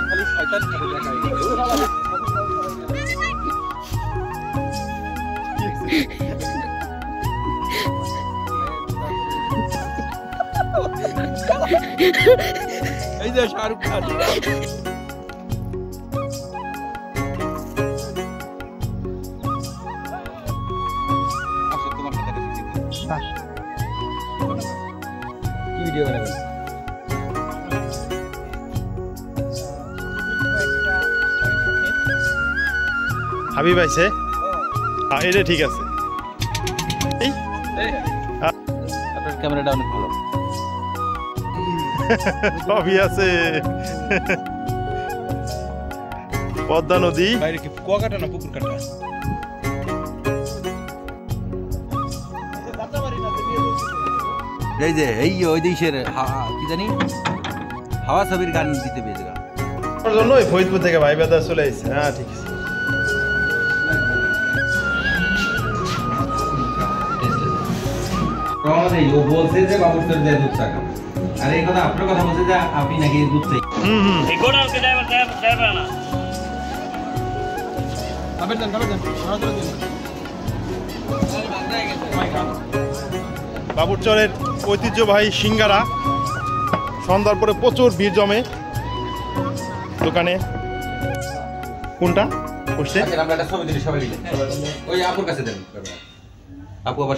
খালি শয়তান করে দেখাই এই যে শাহরুখ খান কি ভিডিও বানাবেন হাবিব আইছে এটা ঠিক আছে এই আপনার ক্যামেরাটা অনেক ভালো সবই আছে পদ্মা নদী বাইরে কি কুয়াকাটা না পুকুর কাটা এই যে এই ওই দেশের কি জানি হাওয়া ছবির গান দিতে পেয়েছিলাম ওর জন্য ওই ফরিদপুর থেকে ভাই বেদা চলে আসছে হ্যাঁ ঠিক আছে ও বলছে যে বাবুর তোর দেয় দুধ টাকা আর এই কথা আপনার কথা বলছে যে আপনি নাকি দুধ চাই এই গোডাউনকে ড্রাইভার না আবার দেন বাবুরচরের ঐতিহ্যবাহী সিঙ্গারা সন্ধ্যার পরে প্রচুর ভিড় জমে দোকানে কোনটা বসছে আমরা একটা ছবি দিলি সবাই মিলে ওই আপুর কাছে দেন আপু আবার